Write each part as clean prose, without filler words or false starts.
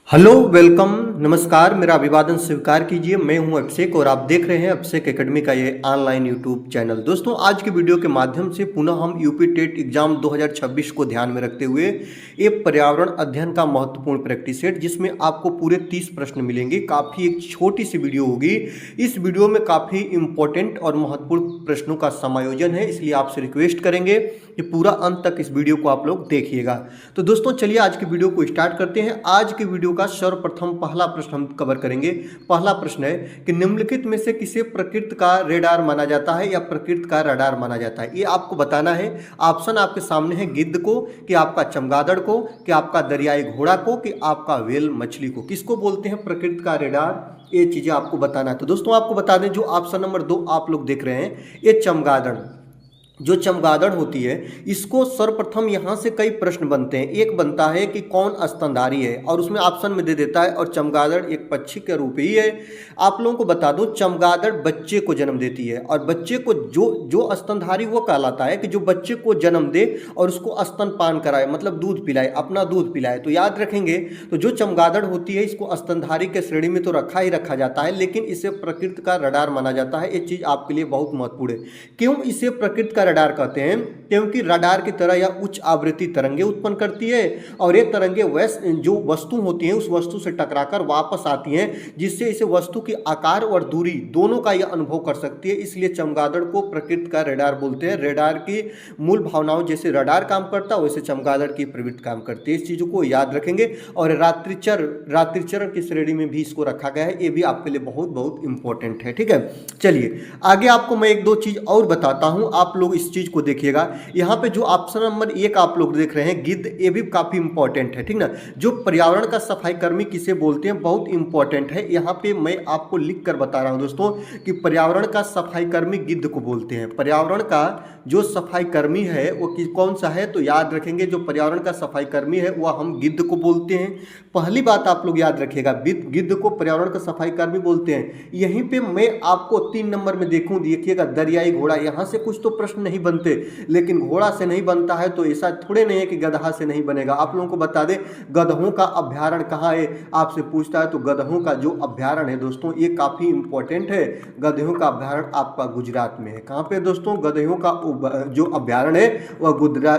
Hello welcome नमस्कार। मेरा अभिवादन स्वीकार कीजिए। मैं हूं अभिषेक और आप देख रहे हैं अभिषेक एकेडमी का ये ऑनलाइन यूट्यूब चैनल। दोस्तों, आज की वीडियो के माध्यम से पुनः हम यूपी टेट एग्जाम 2026 को ध्यान में रखते हुए एक पर्यावरण अध्ययन का महत्वपूर्ण प्रैक्टिस सेट, जिसमें आपको पूरे 30 प्रश्न मिलेंगे। काफ़ी एक छोटी सी वीडियो होगी। इस वीडियो में काफ़ी इंपॉर्टेंट और महत्वपूर्ण प्रश्नों का समायोजन है, इसलिए आपसे रिक्वेस्ट करेंगे कि पूरा अंत तक इस वीडियो को आप लोग देखिएगा। तो दोस्तों, चलिए आज की वीडियो को स्टार्ट करते हैं। आज की वीडियो का सर्वप्रथम पहला प्रश्न हम कवर करेंगे। पहला प्रश्न है कि निम्नलिखित में से किसे प्रकृति का रेडार माना जाता है या प्रकृति का रडार माना जाता है, ये आपको बताना है। ऑप्शन आपके सामने है, गिद्ध को, कि आपका चमगादड़ को, कि आपका दरियाई घोड़ा को, कि आपका व्हेल मछली को। किसको बोलते हैं प्रकृति का रेडार, ये चीजें आपको बताना है। तो दोस्तों, आपको बता दें, जो ऑप्शन नंबर 2 आप लोग देख रहे हैं, ये चमगादड़, जो चमगादड़ होती है, इसको सर्वप्रथम यहाँ से कई प्रश्न बनते हैं। एक बनता है कि कौन स्तनधारी है, और उसमें ऑप्शन में दे देता है, और चमगादड़ एक पक्षी के रूप ही है। आप लोगों को बता दूं, चमगादड़ बच्चे को जन्म देती है, और बच्चे को जो स्तनधारी वो कहलाता है कि जो बच्चे को जन्म दे और उसको स्तनपान कराए, मतलब दूध पिलाए, अपना दूध पिलाए। तो याद रखेंगे, तो जो चमगादड़ होती है, इसको स्तनधारी के श्रेणी में तो रखा ही रखा जाता है, लेकिन इसे प्रकृति का रडार माना जाता है। ये चीज़ आपके लिए बहुत महत्वपूर्ण है। क्यों इसे प्रकृति का रडार कहते हैं? क्योंकि रडार की तरह यह उच्च आवृत्ति तरंगे उत्पन्न करती है, और ये तरंगे जो वस्तु होती हैं उस वस्तु से टकराकर वापस आती हैं, जिससे इसे वस्तु की आकार और दूरी दोनों का यह अनुभव कर सकती है। इसलिए चमगादड़ को प्रकृति का रडार बोलते हैं। रडार की मूल भावनाओं जैसे रडार काम करता है, वैसे चमगादड़ की प्रवृत्ति काम करती है। इस चीज़ों को याद रखेंगे। और रात्रिचर की श्रेणी में भी इसको रखा गया है। ये भी आपके लिए बहुत बहुत इंपॉर्टेंट है। ठीक है, चलिए आगे आपको मैं एक दो चीज़ और बताता हूँ, आप लोग इस चीज़ को देखिएगा। यहाँ पे जो ऑप्शन नंबर 1 आप लोग देख रहे हैं, गिद्ध, ये भी काफ़ी इंपॉर्टेंट है। ठीक ना, जो पर्यावरण का सफाई कर्मी किसे बोलते हैं, बहुत इंपॉर्टेंट है। यहाँ पे मैं आपको लिख कर बता रहा हूँ दोस्तों कि पर्यावरण का सफाई कर्मी गिद्ध को बोलते हैं। पर्यावरण का जो सफाई कर्मी है वो कौन सा है, तो याद रखेंगे, जो पर्यावरण का सफाई कर्मी है वह हम गिद्ध को बोलते हैं। पहली बात आप लोग याद रखिएगा, गिद्ध को पर्यावरण का सफाई कर्मी बोलते हैं। यहीं पे मैं आपको 3 नंबर में देखिएगा, दरियाई घोड़ा। यहाँ से कुछ तो प्रश्न नहीं बनते, लेकिन घोड़ा से नहीं बनता है तो ऐसा थोड़े नहीं है कि गधा से नहीं बनेगा। आप लोगों को बता दें, गधों का अभ्यारण्य कहाँ है, आपसे पूछता है, तो गधों का जो अभ्यारण्य है दोस्तों, ये काफ़ी इंपॉर्टेंट है। गधों का अभ्यारण्य आपका गुजरात में है। कहाँ पे दोस्तों? गधों का जो अभ्यारण्य है वह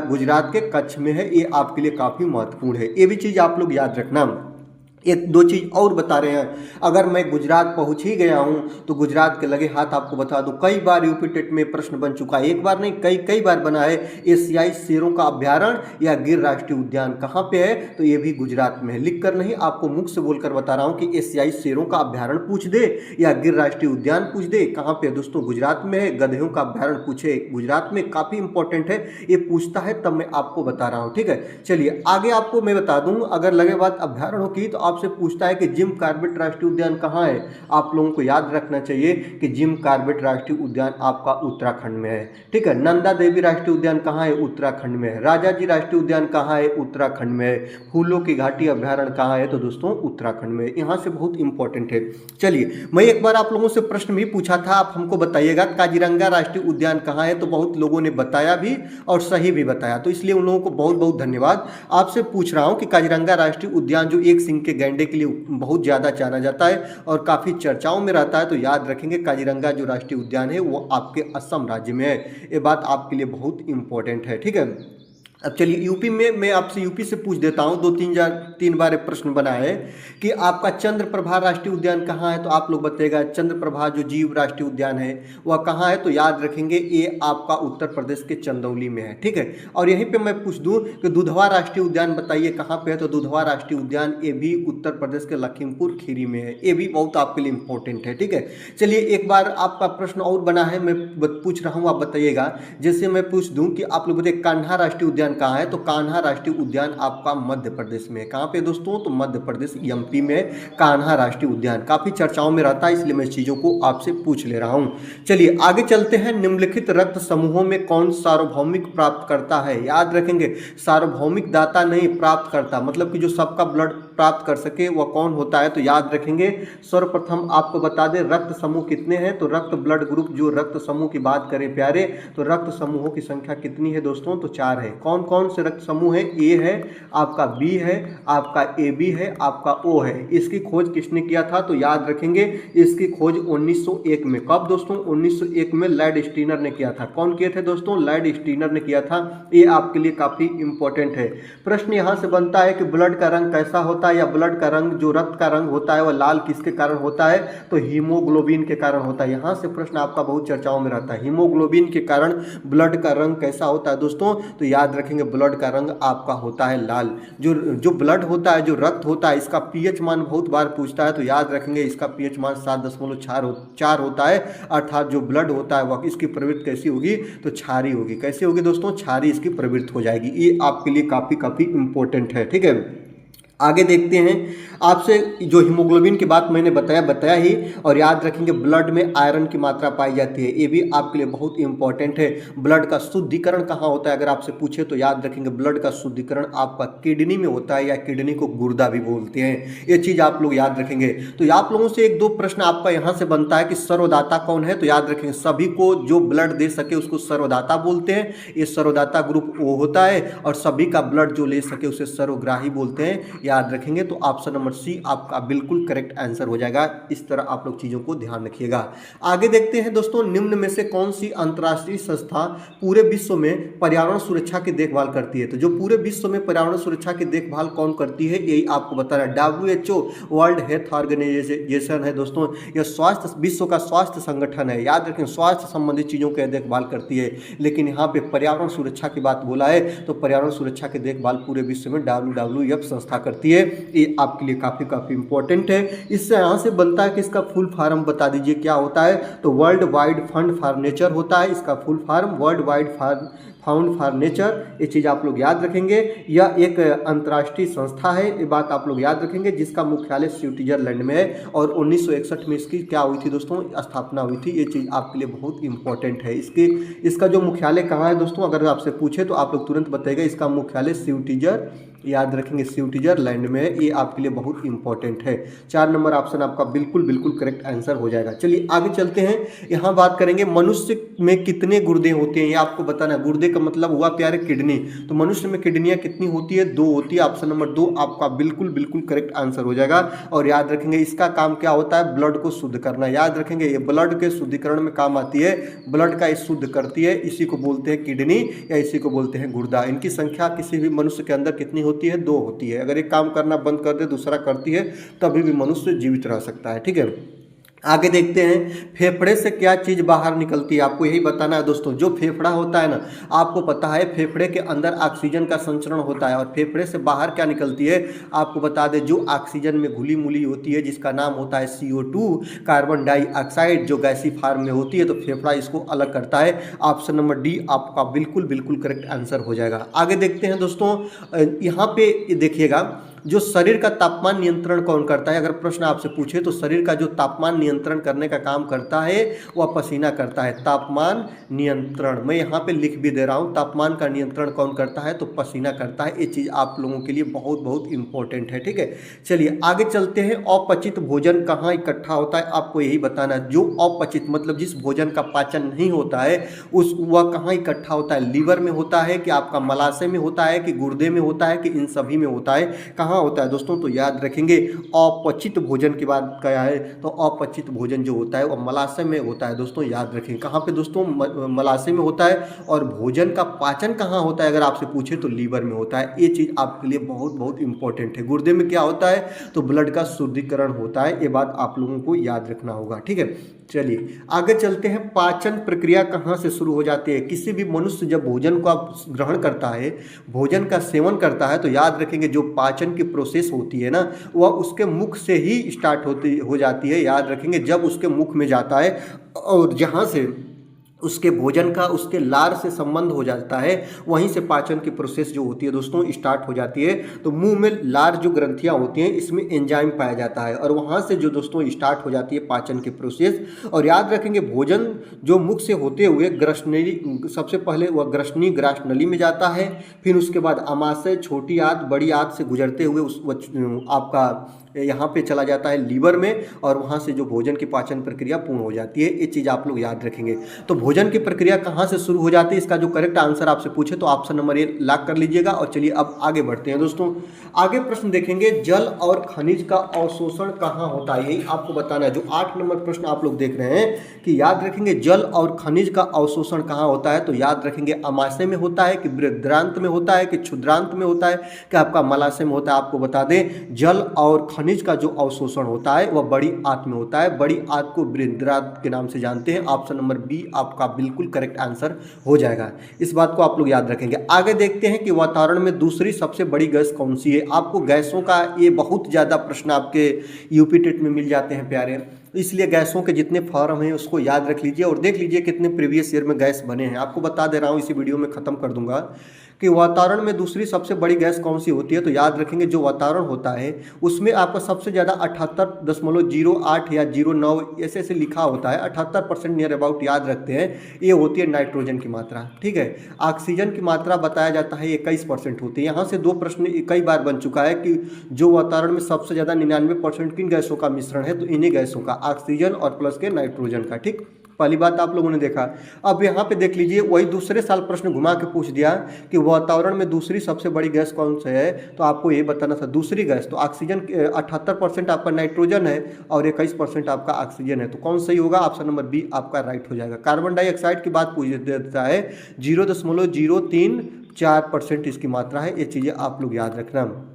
गुजरात के कच्छ में है। ये आपके लिए काफ़ी महत्वपूर्ण है। ये भी चीज़ आप लोग याद रखना। एक दो चीज़ और बता रहे हैं, अगर मैं गुजरात पहुंच ही गया हूं तो गुजरात के लगे हाथ आपको बता दूं, कई बार यूपी टेट में प्रश्न बन चुका है। एक बार नहीं, कई बार बना है। एशियाई शेरों का अभ्यारण्य या गिर राष्ट्रीय उद्यान कहां पे है, तो ये भी गुजरात में है। लिख कर नहीं, आपको मुख से बोलकर बता रहा हूं कि एशियाई शेरों का अभ्यारण्य पूछ दे या गिर राष्ट्रीय उद्यान पूछ दे, कहाँ पे है दोस्तों? गुजरात में है। गधों का अभ्यारण्य पूछे, गुजरात में, काफ़ी इंपॉर्टेंट है। ये पूछता है तब मैं आपको बता रहा हूँ। ठीक है, चलिए आगे आपको मैं बता दूँ, अगर लगे बात अभ्यारण्य की, तो आपसे पूछता है कि जिम कॉर्बेट राष्ट्रीय उद्यान कहाँ है। आप लोगों को याद रखना चाहिए कि जिम कॉर्बेट राष्ट्रीय उद्यान आपका उत्तराखंड में है। ठीक है, नंदा देवी राष्ट्रीय उद्यान कहाँ है? उत्तराखंड में है। राजा जी राष्ट्रीय उद्यान कहाँ है? उत्तराखंड में है। फूलों की घाटी अभ्यारण्य कहाँ है? तो दोस्तों उत्तराखंड में। यहाँ से बहुत इंपॉर्टेंट है। चलिए, मैं एक बार आप लोगों से प्रश्न भी पूछा था, आप हमको बताइएगा काजीरंगा राष्ट्रीय उद्यान कहाँ है, तो बहुत लोगों ने बताया भी और सही भी बताया, तो इसलिए उन लोगों को बहुत बहुत धन्यवाद। आपसे पूछ रहा हूँ कि काजीरंगा राष्ट्रीय उद्यान जो एक सिंह के गैंडे के लिए बहुत ज़्यादा जाना जाता है और काफ़ी चर्चाओं में रहता है, तो याद रखेंगे काजीरंगा जो राष्ट्रीय उद्यान है वो आपके असम राज्य में है। ये बात आपके लिए बहुत इंपॉर्टेंट है। ठीक है, अब चलिए यूपी में, मैं आपसे यूपी से पूछ देता हूँ। 2-3 बार प्रश्न बना है कि आपका चंद्रप्रभा राष्ट्रीय उद्यान कहाँ है, तो आप लोग बताइएगा। चंद्रप्रभा जो जीव राष्ट्रीय उद्यान है वह कहाँ है, तो याद रखेंगे ये आपका उत्तर प्रदेश के चंदौली में है। ठीक है, और यहीं पे मैं पूछ दूँ कि दुधवा राष्ट्रीय उद्यान बताइए कहाँ पे है, तो दुधवा राष्ट्रीय उद्यान ये भी उत्तर प्रदेश के लखीमपुर खीरी में है। ये भी बहुत आपके लिए इंपॉर्टेंट है। ठीक है, चलिए एक बार आपका प्रश्न और बना है, मैं पूछ रहा हूँ, आप बताइएगा। जैसे मैं पूछ दूँ कि आप लोग बताइए कान्हा राष्ट्रीय उद्यान कहाँ है, तो कान्हा राष्ट्रीय उद्यान आपका मध्य प्रदेश में है। कहाँ पे दोस्तों? तो मध्य प्रदेश एमपी में कान्हा राष्ट्रीय उद्यान काफी चर्चाओं में रहता है, इसलिए मैं इस चीजों को आपसे पूछ ले रहा हूँ। चलिए आगे चलते हैं। निम्नलिखित रक्त समूहों में कौन सार्वभौमिक प्राप्त करता है? याद रखेंगे, सार्वभौमिक दाता नहीं, प्राप्त करता, मतलब कि जो सबका ब्लड प्राप्त कर सके वह कौन होता है? तो याद रखेंगे सर्वप्रथम आपको बता दें रक्त समूह कितने हैं। तो रक्त ब्लड ग्रुप जो रक्त समूह की बात करें प्यारे, तो रक्त समूहों की संख्या कितनी है दोस्तों? तो 4 है। कौन कौन से रक्त समूह है? ए है, आपका बी है, आपका ए बी है, आपका ओ है। इसकी खोज किसने किया था? तो याद रखेंगे इसकी खोज 1901 में। कब दोस्तों? 1901 में लैड स्टीनर ने किया था। कौन किए थे दोस्तों? लैड स्टीनर ने किया था। ये आपके लिए काफी इंपॉर्टेंट है। प्रश्न यहां से बनता है कि ब्लड का रंग कैसा होता है, या ब्लड का रंग जो रक्त का रंग होता है वह लाल किसके कारण होता है? तो हीमोग्लोबिन के कारण होता है। यहां से प्रश्न आपका बहुत चर्चाओं में रहता है, हीमोग्लोबिन के कारण ब्लड का रंग कैसा होता है दोस्तों? तो याद रखेंगे ब्लड का रंग आपका होता है लाल। जो ब्लड होता है, जो रक्त होता है, इसका पीएच मान बहुत बार पूछता है। तो याद रखेंगे इसका पीएच मान 7.4 होता है। अर्थात जो ब्लड होता है वह इसकी प्रवृत्ति कैसी होगी? तो क्षारीय होगी। कैसी होगी दोस्तों? क्षारीय इसकी प्रवृत्ति हो जाएगी। ये आपके लिए काफी इंपॉर्टेंट है। ठीक है, आगे देखते हैं। आपसे जो हीमोग्लोबिन की बात मैंने बताया ही, और याद रखेंगे ब्लड में आयरन की मात्रा पाई जाती है। ये भी आपके लिए बहुत इंपॉर्टेंट है। ब्लड का शुद्धिकरण कहाँ होता है अगर आपसे पूछे तो याद रखेंगे ब्लड का शुद्धिकरण आपका किडनी में होता है, या किडनी को गुर्दा भी बोलते हैं। ये चीज़ आप लोग याद रखेंगे। तो आप लोगों से एक दो प्रश्न आपका यहाँ से बनता है कि सर्वदाता कौन है? तो याद रखेंगे सभी को जो ब्लड दे सके उसको सर्वदाता बोलते हैं। ये सर्वदाता ग्रुप ओ होता है, और सभी का ब्लड जो ले सके उसे सर्वग्राही बोलते हैं। याद रखेंगे तो ऑप्शन नंबर सी आपका बिल्कुल करेक्ट आंसर हो जाएगा। इस तरह आप लोग चीजों को ध्यान रखिएगा। आगे देखते हैं दोस्तों, निम्न में से कौन सी अंतर्राष्ट्रीय संस्था पूरे विश्व में पर्यावरण सुरक्षा की देखभाल करती है? तो जो पूरे विश्व में पर्यावरण सुरक्षा की देखभाल कौन करती है यही आपको बताना है। WHO वर्ल्ड हेल्थ ऑर्गेनाइजेशन है दोस्तों। यह स्वास्थ्य विश्व का स्वास्थ्य संगठन है। याद रखें स्वास्थ्य संबंधित चीजों की देखभाल करती है। लेकिन यहाँ पे पर्यावरण सुरक्षा की बात बोला है, तो पर्यावरण सुरक्षा की देखभाल पूरे विश्व में WWF संस्था करती है। ये आपके लिए काफी इंपॉर्टेंट है। इससे यहां से बनता है कि इसका फुल फॉर्म बता दीजिए क्या होता है? तो world wide fund for nature होता है इसका full form, world wide found for nature. ये चीज आप लोग याद रखेंगे। यह एक अंतर्राष्ट्रीय संस्था है, ये बात आप लोग याद रखेंगे, जिसका मुख्यालय स्विट्जरलैंड में है, और 1961 में इसकी क्या हुई थी दोस्तों? स्थापना हुई थी। ये चीज आपके लिए बहुत इंपॉर्टेंट है। इसका जो मुख्यालय कहाँ है दोस्तों अगर आपसे पूछे तो आप लोग तुरंत बताइएगा इसका मुख्यालय स्विट्जर, याद रखेंगे स्विट्जरलैंड में है। ये आपके लिए बहुत इंपॉर्टेंट है। 4 नंबर ऑप्शन आपका बिल्कुल करेक्ट आंसर हो जाएगा। चलिए आगे चलते हैं। यहाँ बात करेंगे मनुष्य में कितने गुर्दे होते हैं, ये आपको बताना है। गुर्दे का मतलब हुआ प्यारे किडनी। तो मनुष्य में किडनियां कितनी होती है? 2 होती है। ऑप्शन नंबर 2 आपका बिल्कुल करेक्ट आंसर हो जाएगा। और याद रखेंगे इसका काम क्या होता है? ब्लड को शुद्ध करना। याद रखेंगे ये ब्लड के शुद्धिकरण में काम आती है। ब्लड का शुद्ध करती है, इसी को बोलते हैं किडनी, या इसी को बोलते हैं गुर्दा। इनकी संख्या किसी भी मनुष्य के अंदर कितनी होती है? 2 होती है। अगर एक काम करना बंद कर दे दूसरा करती है, तभी भी मनुष्य जीवित रह सकता है। ठीक है, आगे देखते हैं। फेफड़े से क्या चीज बाहर निकलती है? आपको यही बताना है दोस्तों। जो फेफड़ा होता है ना, आपको पता है फेफड़े के अंदर ऑक्सीजन का संचरण होता है, और फेफड़े से बाहर क्या निकलती है आपको बता दें, जो ऑक्सीजन में घुली मुली होती है जिसका नाम होता है CO2 कार्बन डाइऑक्साइड, जो गैसी फॉर्म में होती है, तो फेफड़ा इसको अलग करता है। ऑप्शन नंबर डी आपका बिल्कुल करेक्ट आंसर हो जाएगा। आगे देखते हैं दोस्तों, यहाँ पे देखिएगा जो शरीर का तापमान नियंत्रण कौन करता है? अगर प्रश्न आपसे पूछे तो शरीर का जो तापमान नियंत्रण करने का काम करता है वह पसीना करता है। तापमान नियंत्रण मैं यहाँ पे लिख भी दे रहा हूँ। तापमान का नियंत्रण कौन करता है? तो पसीना करता है। ये चीज़ आप लोगों के लिए बहुत इंपॉर्टेंट है। ठीक है, चलिए आगे चलते हैं। अपचित भोजन कहाँ इकट्ठा होता है? आपको यही बताना है। जो अपचित मतलब जिस भोजन का पाचन नहीं होता है वह कहाँ इकट्ठा होता है? लीवर में होता है, कि आपका मलाशय में होता है, कि गुर्दे में होता है, कि इन सभी में होता है? कहाँ होता है दोस्तों? तो याद रखेंगे अपचित भोजन की बात क्या है? तो अपचित भोजन जो होता है वो मलाशय में होता है दोस्तों। याद रखेंगे कहाँ पे दोस्तों? मलाशय में होता है। और भोजन का पाचन कहाँ होता है अगर आपसे पूछे तो लीवर में होता है। ये चीज आपके लिए बहुत इंपॉर्टेंट है। गुर्दे में क्या होता है? तो ब्लड का शुद्धिकरण होता है। ये बात आप लोगों को याद रखना होगा। ठीक है, चलिए आगे चलते हैं। पाचन प्रक्रिया कहाँ से शुरू हो जाती है? किसी भी मनुष्य जब भोजन को ग्रहण करता है, भोजन का सेवन करता है, तो याद रखेंगे जो पाचन की प्रोसेस होती है ना, वह उसके मुख से ही स्टार्ट हो जाती है। याद रखेंगे जब उसके मुख में जाता है, और जहाँ से उसके भोजन का उसके लार से संबंध हो जाता है, वहीं से पाचन की प्रोसेस जो होती है दोस्तों स्टार्ट हो जाती है। तो मुंह में लार जो ग्रंथियां होती हैं इसमें एंजाइम पाया जाता है और वहां से जो दोस्तों स्टार्ट हो जाती है पाचन की प्रोसेस। और याद रखेंगे भोजन जो मुख से होते हुए ग्रसनली, सबसे पहले वह ग्रसनी ग्रास नली में जाता है, फिर उसके बाद आमाशय, छोटी आंत, बड़ी आंत से गुजरते हुए आपका यहाँ पे चला जाता है लीवर में, और वहाँ से जो भोजन की पाचन प्रक्रिया पूर्ण हो जाती है। ये चीज़ आप लोग याद रखेंगे। तो भोजन की प्रक्रिया कहाँ से शुरू हो जाती है, इसका जो करेक्ट आंसर आपसे पूछे तो ऑप्शन नंबर ए लॉक कर लीजिएगा। और चलिए अब आगे बढ़ते हैं दोस्तों। आगे प्रश्न देखेंगे, जल और खनिज का अवशोषण कहाँ होता है, यही आपको बताना है। जो 8 नंबर प्रश्न आप लोग देख रहे हैं कि याद रखेंगे जल और खनिज का अवशोषण कहाँ होता है, तो याद रखेंगे आमाशय में होता है कि बृहद्रांत में होता है कि क्षुद्रांत में होता है कि आपका मलाशय में होता है। आपको बता दें जल और खनिज का जो अवशोषण होता है वह बड़ी आंत में होता है। बड़ी आंत को बृहद्रांत के नाम से जानते हैं। ऑप्शन नंबर बी आपका बिल्कुल करेक्ट आंसर हो जाएगा। इस बात को आप लोग याद रखेंगे। आगे देखते हैं कि वातावरण में दूसरी सबसे बड़ी गैस कौन सी है। आपको गैसों का ये बहुत ज़्यादा प्रश्न आपके यूपी टेट में मिल जाते हैं प्यारे, इसलिए गैसों के जितने फॉर्म हैं उसको याद रख लीजिए और देख लीजिए कितने प्रीवियस ईयर में गैस बने हैं। आपको बता दे रहा हूँ, इसी वीडियो में ख़त्म कर दूंगा कि वातावरण में दूसरी सबसे बड़ी गैस कौन सी होती है। तो याद रखेंगे जो वातावरण होता है उसमें आपका सबसे ज़्यादा 78.08 या 09 ऐसे ऐसे लिखा होता है, 78% नियर अबाउट याद रखते हैं। ये होती है नाइट्रोजन की मात्रा, ठीक है। ऑक्सीजन की मात्रा बताया जाता है 21% होती है। यहाँ से 2 प्रश्न कई बार बन चुका है कि जो वातावरण में सबसे ज़्यादा 99% किन गैसों का मिश्रण है, तो इन्हीं गैसों का, ऑक्सीजन और प्लस के नाइट्रोजन का, ठीक। पहली बात आप लोगों ने देखा। अब यहाँ पे देख लीजिए वही दूसरे साल प्रश्न घुमा के पूछ दिया कि वातावरण में दूसरी सबसे बड़ी गैस कौन सी है, तो आपको ये बताना था दूसरी गैस। तो ऑक्सीजन 78% आपका नाइट्रोजन है और 21% आपका ऑक्सीजन है, तो कौन सही होगा, ऑप्शन नंबर बी आपका राइट हो जाएगा। कार्बन डाइऑक्साइड की बात पूछ देता है, 0.034% इसकी मात्रा है। ये चीज़ें आप लोग याद रखना।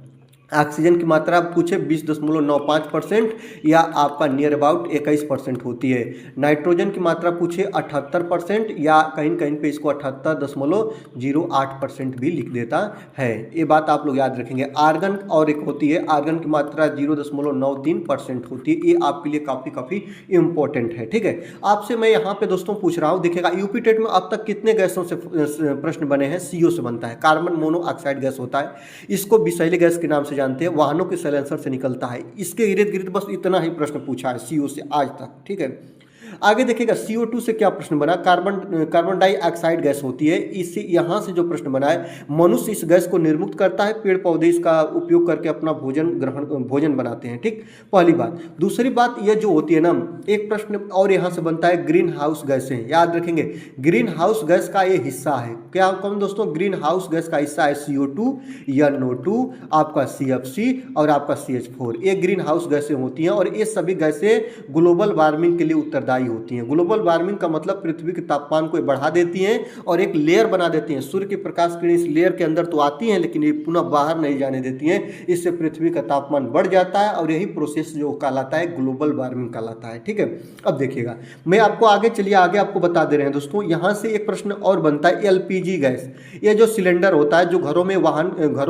ऑक्सीजन की मात्रा पूछे 20.95% या आपका नियर अबाउट 21% होती है। नाइट्रोजन की मात्रा पूछे 78% या कहीं कहीं पे इसको 78.08% भी लिख देता है। ये बात आप लोग याद रखेंगे। आर्गन और एक होती है, आर्गन की मात्रा 0.93% होती है। ये आपके लिए काफ़ी इंपॉर्टेंट है, ठीक है। आपसे मैं यहाँ पे दोस्तों पूछ रहा हूँ, देखिएगा यूपी टेट में अब तक कितने गैसों से प्रश्न बने हैं। CO से बनता है, कार्बन मोनोऑक्साइड गैस होता है। इसको विषैली गैस के नाम से जानते हैं, वाहनों के साइलेंसर से निकलता है। इसके इर्द गिर्द बस इतना ही प्रश्न पूछा है CO से आज तक, ठीक है। आगे देखिएगा CO2 से क्या प्रश्न बना, कार्बन डाइऑक्साइड गैस होती है। इससे यहाँ से जो प्रश्न बना है, मनुष्य इस गैस को निर्मुक्त करता है, पेड़ पौधे इसका उपयोग करके अपना भोजन बनाते हैं, ठीक। पहली बात। दूसरी बात ये जो होती है ना, एक प्रश्न और यहाँ से बनता है, ग्रीन हाउस गैसें याद रखेंगे। ग्रीन हाउस गैस का ये हिस्सा है क्या, कौन दोस्तों, ग्रीन हाउस गैस का हिस्सा है CO2, NO2, आपका CFC और आपका CH4। ये ग्रीन हाउस गैसें होती हैं और ये सभी गैसें ग्लोबल वार्मिंग के लिए उत्तरदायी होती हैं। ग्लोबल वार्मिंग का मतलब पृथ्वी के तापमान को बढ़ा देती हैं और एक लेयर बना देती हैं। सूर्य की प्रकाश किरण इस लेयर के अंदर तो आती हैं लेकिन ये पुनः बाहर नहीं जाने देती हैं। इससे पृथ्वी का तापमान बढ़ जाता है और यही प्रोसेस जो कहलाता है ग्लोबल वार्मिंग कहलाता है, ठीक है। अब देखिएगा, मैं आपको आगे चलिए आगे आपको बता दे रहे हैं दोस्तों। यहाँ से एक प्रश्न और बनता है, LPG गैस। ये जो सिलेंडर होता है जो घरों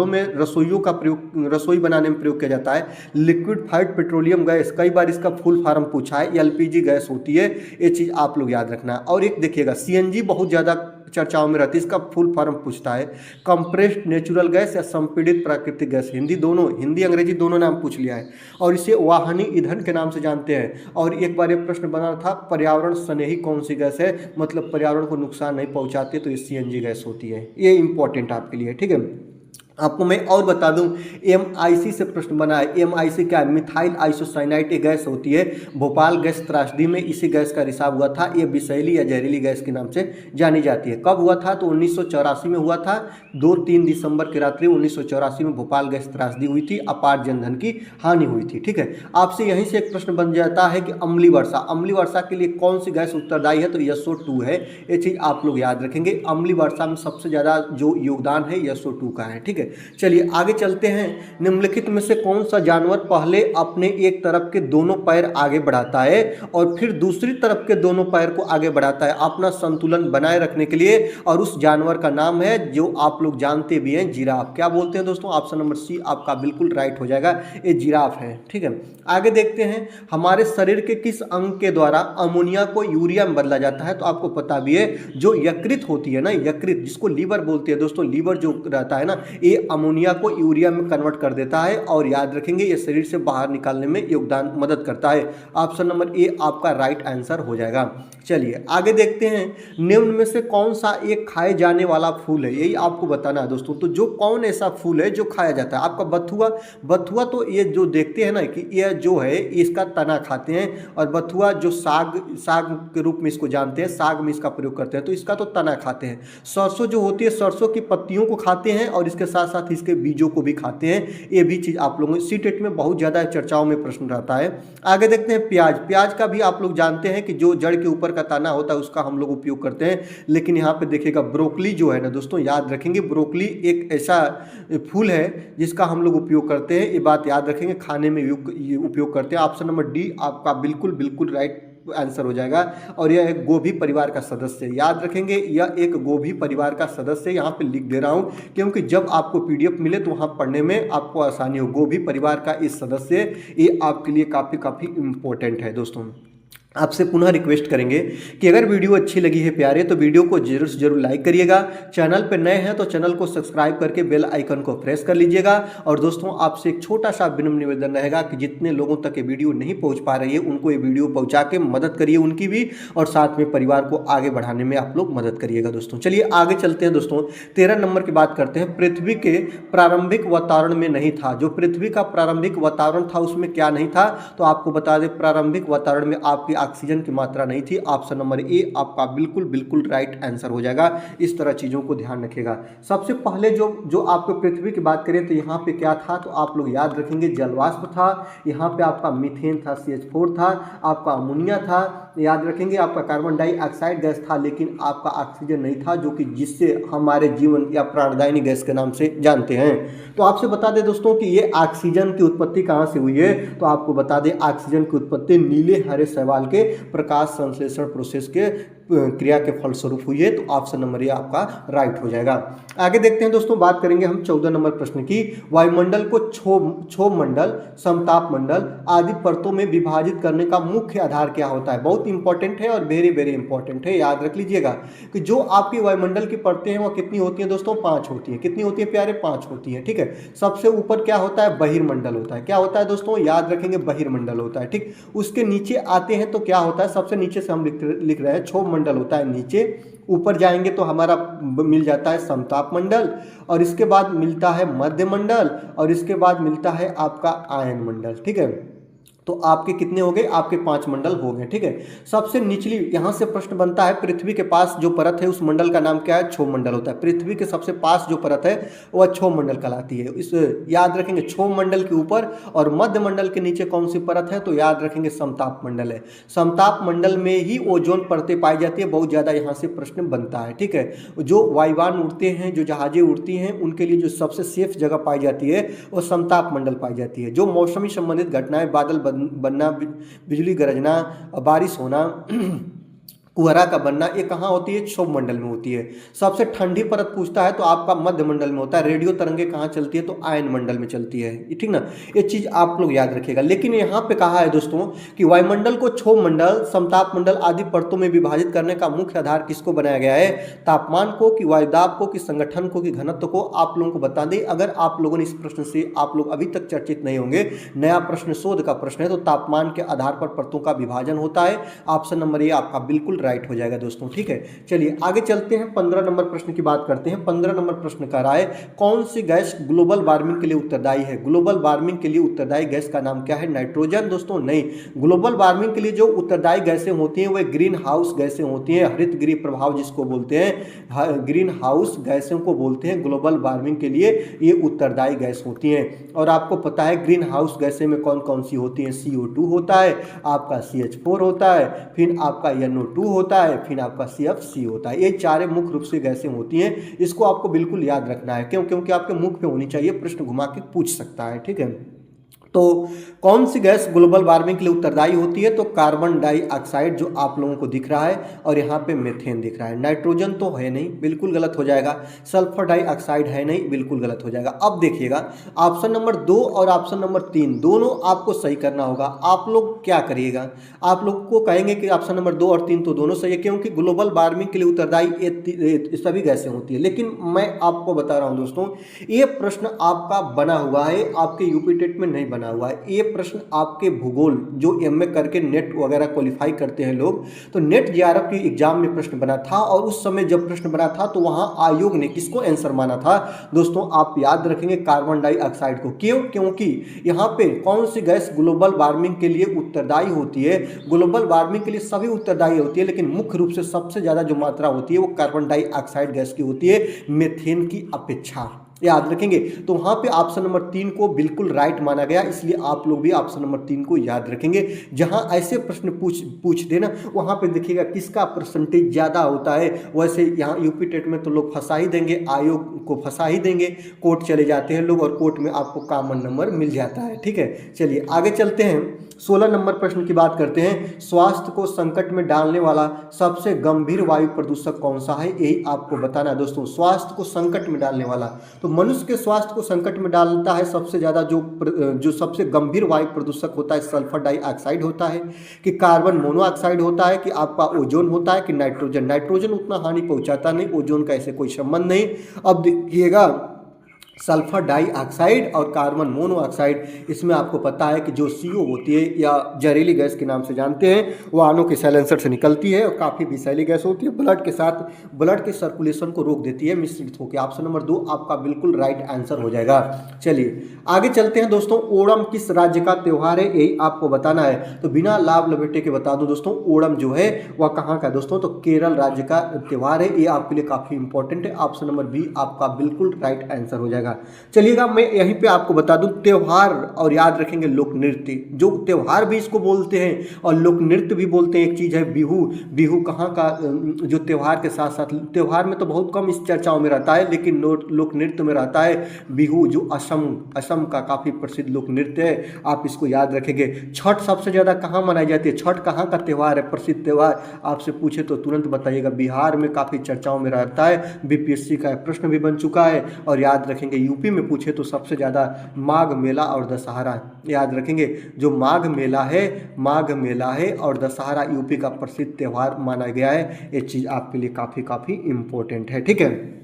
में रसोइयों का प्रयोग, रसोई बनाने में प्रयोग किया जाता है, लिक्विफाइड पेट्रोलियम गैस, कई बार इसका फुल फॉर्म पूछा है, LPG गैस होती है। ये चीज आप लोग याद रखना। और एक देखिएगा CNG बहुत ज्यादा चर्चाओं में रहती है, इसका फुल फॉर्म पूछता है, कंप्रेस्ड नेचुरल गैस या संपीड़ित प्राकृतिक गैस। हिंदी अंग्रेजी दोनों नाम पूछ लिया है और इसे वाहनी ईंधन के नाम से जानते हैं। और एक बार ये प्रश्न बना था, पर्यावरण स्नेही कौन सी गैस है, मतलब पर्यावरण को नुकसान नहीं पहुंचाती, तो ये CNG गैस होती है। ये इंपॉर्टेंट आपके लिए, ठीक है। आपको मैं और बता दूं, MIC से प्रश्न बना है। MIC क्या है, मिथाइल आइसोसाइनाइड गैस होती है। भोपाल गैस त्रासदी में इसी गैस का रिसाव हुआ था। ये विषैली या जहरीली गैस के नाम से जानी जाती है। कब हुआ था, तो 1984 में हुआ था। 2-3 दिसंबर की रात्रि 1984 में भोपाल गैस त्रासदी हुई थी, अपार जनधन की हानि हुई थी, ठीक है। आपसे यहीं से एक प्रश्न बन जाता है कि अम्लीय वर्षा के लिए कौन सी गैस उत्तरदायी है, तो SO2 है। ये चीज आप लोग याद रखेंगे। अम्लीय वर्षा में सबसे ज्यादा जो योगदान है SO2 का है, ठीक है। चलिए आगे चलते हैं। निम्नलिखित में से कौन सा जानवर पहले अपने एक तरफ के दोनों पैर आगे बढ़ाता है और फिर दूसरी तरफ के दोनों पैर को आगे बढ़ाता है अपना संतुलन बनाए रखने के लिए, और उस जानवर का नाम है जो आप लोग जानते भी हैं, जिराफ। क्या बोलते हैं दोस्तों? ऑप्शन नंबर सी आपका बिल्कुल राइट हो जाएगा, ये जिराफ है। ठीक है, आगे देखते हैं। हमारे शरीर के किस अंग के द्वारा अमोनिया को यूरिया में बदला जाता है? तो आपको पता भी है, जो यकृत होती है ना, यकृत जिसको लीवर बोलते हैं दोस्तों, लीवर जो रहता है ना, ये अमोनिया को यूरिया में कन्वर्ट कर देता है, और याद रखेंगे ये शरीर से बाहर निकालने में योगदान मदद करता है। ऑप्शन नंबर ए आपका राइट आंसर हो जाएगा। चलिए आगे देखते हैं। निम्न में से कौन सा एक खाए जाने वाला फूल है? यही आपको बताना है दोस्तों। तो जो कौन ऐसा फूल है जो खाया जाता है? आपका बथुआ। बथुआ तो ये जो देखते हैं ना कि ये जो है इसका तना खाते हैं, और बथुआ जो साग के रूप में इसको जानते हैं, साग में इसका प्रयोग करते हैं, तो इसका तो तना खाते हैं। सरसों जो होती है, सरसों की पत्तियों को खाते हैं और इसके साथ साथ इसके बीजों को भी खाते हैं। ये भी चीज़ आप लोगों सी टेट में बहुत ज़्यादा चर्चाओं में प्रश्न रहता है। आगे देखते हैं प्याज। प्याज का भी आप लोग जानते हैं कि जो जड़ के ऊपर का तना होता है उसका हम लोग उपयोग करते हैं, लेकिन यहाँ पे देखिएगा ब्रोकली जो है ना दोस्तों, याद रखेंगे ब्रोकली एक ऐसा फूल है जिसका हम लोग उपयोग करते हैं, ये बात याद रखेंगे, खाने में उपयोग करते हैं। ऑप्शन नंबर डी आपका बिल्कुल राइट आंसर हो जाएगा। और यह एक गोभी परिवार का सदस्य है, याद रखेंगे यह एक गोभी परिवार का सदस्य है। यहाँ पे लिख दे रहा हूँ क्योंकि जब आपको पीडीएफ मिले तो वहाँ पढ़ने में आपको आसानी हो। गोभी परिवार का इस सदस्य, ये आपके लिए काफ़ी इम्पोर्टेंट है दोस्तों। आपसे पुनः रिक्वेस्ट करेंगे कि अगर वीडियो अच्छी लगी है प्यारे, तो वीडियो को जरूर से जरूर लाइक करिएगा। चैनल पर नए हैं तो चैनल को सब्सक्राइब करके बेल आइकन को प्रेस कर लीजिएगा। और दोस्तों आपसे एक छोटा सा विनम्र निवेदन रहेगा कि जितने लोगों तक ये वीडियो नहीं पहुंच पा रही है उनको ये वीडियो पहुंचा के मदद करिए उनकी भी, और साथ में परिवार को आगे बढ़ाने में आप लोग मदद करिएगा दोस्तों। चलिए आगे चलते हैं दोस्तों। 13 नंबर की बात करते हैं। पृथ्वी के प्रारंभिक वातावरण में नहीं था, जो पृथ्वी का प्रारंभिक वातावरण था उसमें क्या नहीं था? तो आपको बता दें, प्रारंभिक वातावरण में आपकी ऑक्सीजन की मात्रा नहीं थी। ऑप्शन नंबर ए आपका बिल्कुल राइट आंसर हो जाएगा। इस तरह चीजों को ध्यान रखिएगा। सबसे पहले जो आपको पृथ्वी की बात करें तो यहाँ पे क्या था? तो आप लोग याद रखेंगे जलवाष्प था, यहाँ पे आपका मीथेन था, CH4 था, आपका अमोनिया था, याद रखेंगे आपका कार्बन डाइऑक्साइड गैस था, लेकिन आपका ऑक्सीजन नहीं था, जो कि जिससे हमारे जीवन या प्राणदायिनी गैस के नाम से जानते हैं। तो आपसे बता दें दोस्तों कि ये ऑक्सीजन की उत्पत्ति कहाँ से हुई है? तो आपको बता दें ऑक्सीजन की उत्पत्ति नीले हरे शैवाल के प्रकाश संश्लेषण प्रोसेस के क्रिया के फलस्वरूप हुई है। तो ऑप्शन नंबर ये आपका राइट हो जाएगा। आगे देखते हैं दोस्तों, बात करेंगे हम 14 नंबर प्रश्न की। वायुमंडल को क्षोभ मंडल, समताप मंडल आदि परतों में विभाजित करने का मुख्य आधार क्या होता है? बहुत इंपॉर्टेंट है और वेरी इंपॉर्टेंट है, याद रख लीजिएगा कि जो आपकी वायुमंडल की परतें हैं वो कितनी होती हैं दोस्तों? 5 होती हैं। कितनी होती है प्यारे? 5 होती हैं। ठीक है, सबसे ऊपर क्या होता है? बहिर्मंडल होता है। क्या होता है दोस्तों? याद रखेंगे बहिर्मंडल होता है। ठीक, उसके नीचे आते हैं तो क्या होता है? सबसे नीचे से हम लिख रहे हैं क्षोभ मंडल होता है नीचे, ऊपर जाएंगे तो हमारा मिल जाता है समताप मंडल, और इसके बाद मिलता है मध्य मंडल, और इसके बाद मिलता है आपका आयन मंडल। ठीक है, तो आपके कितने हो गए? आपके 5 मंडल हो गए। ठीक है, सबसे निचली यहां से प्रश्न बनता है, पृथ्वी के पास जो परत है उस मंडल का नाम क्या है? क्षोभ मंडल होता है। पृथ्वी के सबसे पास जो परत है वह क्षोभ मंडल कहलाती है। इस याद रखेंगे क्षोभ मंडल के ऊपर और मध्य मंडल के नीचे कौन सी परत है? तो याद रखेंगे समताप मंडल है। समताप मंडल में ही ओजोन परतें पाई जाती है। बहुत ज्यादा यहाँ से प्रश्न बनता है। ठीक है, जो वायुयान उड़ते हैं, जो जहाजें उड़ती हैं, उनके लिए जो सबसे सेफ जगह पाई जाती है वो समताप मंडल पाई जाती है। जो मौसमी संबंधित घटनाएं, बादल बनना, बिजली गरजना, बारिश होना, कुहरा का बनना, ये कहाँ होती है? क्षोभ मंडल में होती है। सबसे ठंडी परत पूछता है तो आपका मध्य मंडल में होता है। रेडियो तरंगे कहाँ चलती है? तो आयन मंडल में चलती है। ठीक ना, ये चीज आप लोग याद रखिएगा। लेकिन यहाँ पे कहा है दोस्तों कि वायुमंडल को क्षोभ मंडल, समताप मंडल आदि परतों में विभाजित करने का मुख्य आधार किसको बनाया गया है? तापमान को, कि वायुदाब को, कि संगठन को, कि घनत्व को? आप लोगों को बता दें, अगर आप लोगों ने इस प्रश्न से आप लोग अभी तक चर्चित नहीं होंगे, नया प्रश्न शोध का प्रश्न है, तो तापमान के आधार पर परतों का विभाजन होता है। ऑप्शन नंबर ए आपका बिल्कुल राइट हो जाएगा दोस्तों। ठीक है, चलिए आगे चलते हैं। 15 नंबर प्रश्न की बात करते हैं। 15 नंबर प्रश्न कह रहा है, कौन सी गैस ग्लोबल वार्मिंग के लिए उत्तरदायी है? ग्लोबल वार्मिंग के लिए उत्तरदायी गैस का नाम क्या है? नाइट्रोजन दोस्तों नहीं। ग्लोबल वार्मिंग के लिए जो उत्तरदायी गैसें होती हैं वह ग्रीन हाउस गैसें होती हैं। हरित गृह प्रभाव जिसको बोलते हैं, ग्रीन हाउस गैसों को बोलते हैं। ग्लोबल वार्मिंग के लिए ये उत्तरदायी गैस होती हैं। और आपको पता है ग्रीन हाउस गैसें में कौन कौन सी होती हैं? CO2 होता है, आपका CH4 होता है, फिर आपका NO2 होता है, फिर आपका CF होता है। ये चारे मुख्य रूप से गैसें होती हैं, इसको आपको बिल्कुल याद रखना है। क्यों? क्योंकि आपके मुख पे होनी चाहिए, प्रश्न घुमा के पूछ सकता है, ठीक है। तो कौन सी गैस ग्लोबल वार्मिंग के लिए उत्तरदायी होती है? तो कार्बन डाइऑक्साइड जो आप लोगों को दिख रहा है, और यहाँ पे मीथेन दिख रहा है। नाइट्रोजन तो है नहीं, बिल्कुल गलत हो जाएगा। सल्फर डाइऑक्साइड है नहीं, बिल्कुल गलत हो जाएगा। अब देखिएगा, ऑप्शन नंबर 2 और ऑप्शन नंबर 3 दोनों आपको सही करना होगा। आप लोग क्या करिएगा, आप लोग को कहेंगे कि ऑप्शन नंबर 2 और 3 तो दोनों सही है, क्योंकि ग्लोबल वार्मिंग के लिए उत्तरदायी ये सभी गैसें होती है। लेकिन मैं आपको बता रहा हूँ दोस्तों, ये प्रश्न आपका बना हुआ है, आपके यूपी टेट में नहीं बना हुआ है। ये प्रश्न आपके भूगोल जो एमए करके नेट वगैरह क्वालिफाई करते हैं लोग, तो नेट जेआरएफ की एग्जाम में प्रश्न बना था, और उस समय जब प्रश्न बना था तो वहां आयोग ने किसको आंसर माना था दोस्तों? आप याद रखेंगे, कार्बन डाइऑक्साइड को। क्यों? क्योंकि यहाँ पे कौन सी गैस ग्लोबल वार्मिंग के लिए उत्तरदायी होती है? ग्लोबल वार्मिंग के लिए सभी उत्तरदायी होती है, लेकिन मुख्य रूप से सबसे ज्यादा जो मात्रा होती है वो कार्बन डाइऑक्साइड गैस की होती है, मीथेन की अपेक्षा। याद रखेंगे। तो वहां पे ऑप्शन नंबर 3 को बिल्कुल राइट माना गया, इसलिए आप लोग भी ऑप्शन नंबर 3 को याद रखेंगे। जहां ऐसे प्रश्न पूछ देना, वहां पे देखिएगा किसका परसेंटेज ज्यादा होता है। वैसे यहाँ यूपी टेट में तो लोग फंसा ही देंगे, आयोग को फंसा ही देंगे, कोर्ट चले जाते हैं लोग, और कोर्ट में आपको कॉमन नंबर मिल जाता है, ठीक है। चलिए आगे चलते हैं, 16 नंबर प्रश्न की बात करते हैं। स्वास्थ्य को संकट में डालने वाला सबसे गंभीर वायु प्रदूषक कौन सा है? यही आपको बताना है दोस्तों। स्वास्थ्य को संकट में डालने वाला, तो मनुष्य के स्वास्थ्य को संकट में डालता है सबसे ज्यादा जो सबसे गंभीर वायु प्रदूषक होता है, सल्फर डाइऑक्साइड होता है, कि कार्बन मोनोऑक्साइड होता है, कि आपका ओजोन होता है, कि नाइट्रोजन। नाइट्रोजन उतना हानि पहुंचाता नहीं, ओजोन का ऐसे कोई संबंध नहीं। अब देखिएगा, सल्फर डाइऑक्साइड और कार्बन मोनोऑक्साइड, इसमें आपको पता है कि जो CO होती है, या जहरीली गैस के नाम से जानते हैं, वाहनों के साइलेंसर से निकलती है, और काफ़ी विषैली गैस होती है, ब्लड के साथ ब्लड के सर्कुलेशन को रोक देती है मिश्रित होकर। ऑप्शन नंबर 2 आपका बिल्कुल राइट आंसर हो जाएगा। चलिए आगे चलते हैं दोस्तों। ओणम किस राज्य का त्यौहार है? यही आपको बताना है। तो बिना लाभ लपेटे के बता दूं दोस्तों, ओणम जो है वह कहाँ का है दोस्तों? तो केरल राज्य का त्यौहार है। ये आपके लिए काफ़ी इंपॉर्टेंट है। ऑप्शन नंबर बी आपका बिल्कुल राइट आंसर हो जाएगा। चलिएगा, मैं यहीं पे आपको बता दूं, त्योहार और याद रखेंगे लोक नृत्य, जो त्योहार भी इसको बोलते हैं और लोक नृत्य भी बोलते हैं। एक चीज है बिहू। बिहू कहाँ का? जो त्योहार के साथ साथ, त्योहार में तो बहुत कम इस चर्चाओं में रहता है, लेकिन लोक नृत्य में रहता है बिहू, जो असम का काफी प्रसिद्ध लोक नृत्य है। आप इसको याद रखेंगे। छठ सबसे ज्यादा कहाँ मनाई जाती है? छठ कहाँ का त्योहार है, प्रसिद्ध त्योहार? आपसे पूछे तो तुरंत बताइएगा, बिहार में काफी चर्चाओं में रहता है। बीपीएससी का प्रश्न भी बन चुका है। और याद रखेंगे, यूपी में पूछे तो सबसे ज्यादा माघ मेला और दशहरा याद रखेंगे। जो माघ मेला है और दशहरा यूपी का प्रसिद्ध त्योहार माना गया है। ये चीज आपके लिए काफी इंपॉर्टेंट है, ठीक है।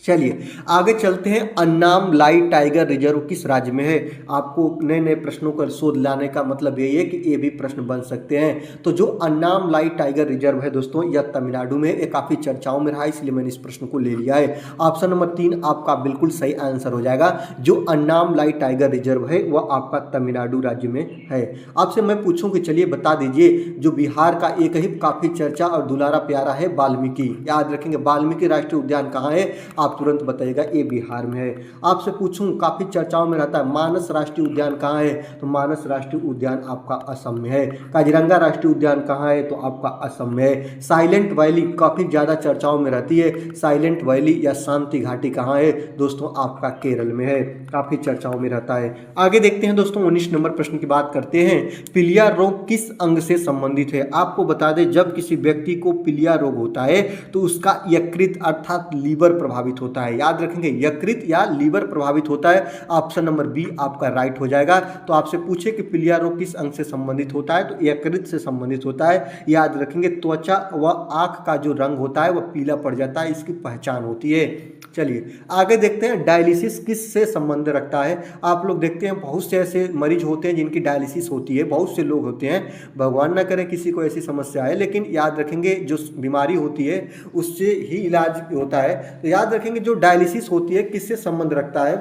चलिए आगे चलते हैं। अन्नामलाई टाइगर रिजर्व किस राज्य में है? आपको नए नए प्रश्नों का शोध लाने का मतलब यही है कि ये भी प्रश्न बन सकते हैं। तो जो अन्नामलाई टाइगर रिजर्व है दोस्तों, यह तमिलनाडु में, ये काफी चर्चाओं में रहा, इसलिए मैंने इस प्रश्न को ले लिया है। ऑप्शन नंबर 3 आपका बिल्कुल सही आंसर हो जाएगा। जो अन्नामलाई टाइगर रिजर्व है वह आपका तमिलनाडु राज्य में है। आपसे मैं पूछूं कि चलिए बता दीजिए, जो बिहार का एक ही काफी चर्चा और दुलारा प्यारा है, वाल्मीकि, याद रखेंगे, वाल्मीकि राष्ट्रीय उद्यान कहाँ है? आप तुरंत बताइएगा, ये बिहार में है। आपसे पूछूं, काफी चर्चाओं में रहता है, मानस राष्ट्रीय उद्यान कहाँ है? तो मानस राष्ट्रीय उद्यान आपका असम में है। काजीरंगा राष्ट्रीय उद्यान कहाँ है? तो आपका असम में है। साइलेंट वैली काफी ज्यादा चर्चाओं में रहती है, साइलेंट वैली या शांति घाटी कहाँ है? दोस्तों आपका केरल में है, काफी चर्चाओं में रहता है। आगे देखते हैं दोस्तों, 19 नंबर प्रश्न की बात करते हैं। पीलिया रोग किस अंग से संबंधित है? आपको बता दें, जब किसी व्यक्ति को पीलिया रोग होता है तो उसका यकृत अर्थात लीवर प्रभावित होता है। याद रखेंगे, यकृत या लीवर प्रभावित होता है। ऑप्शन नंबर बी आपका राइट हो जाएगा। तो आपसे पूछे कि पीलिया रोग किस अंग से संबंधित होता है, तो यकृत से संबंधित होता है। याद रखेंगे, त्वचा व आंख का जो रंग होता है वह पीला पड़ जाता है, इसकी पहचान होती है। चलिए आगे देखते हैं, डायलिसिस किस से संबंध रखता है? आप लोग देखते हैं बहुत से ऐसे मरीज होते हैं जिनकी डायलिसिस होती है, बहुत से लोग होते हैं, भगवान ना करे किसी को ऐसी समस्या है, लेकिन याद रखेंगे जो बीमारी होती है उससे ही इलाज होता है। तो याद रखेंगे, जो डायलिसिस होती है किससे संबंध रखता है?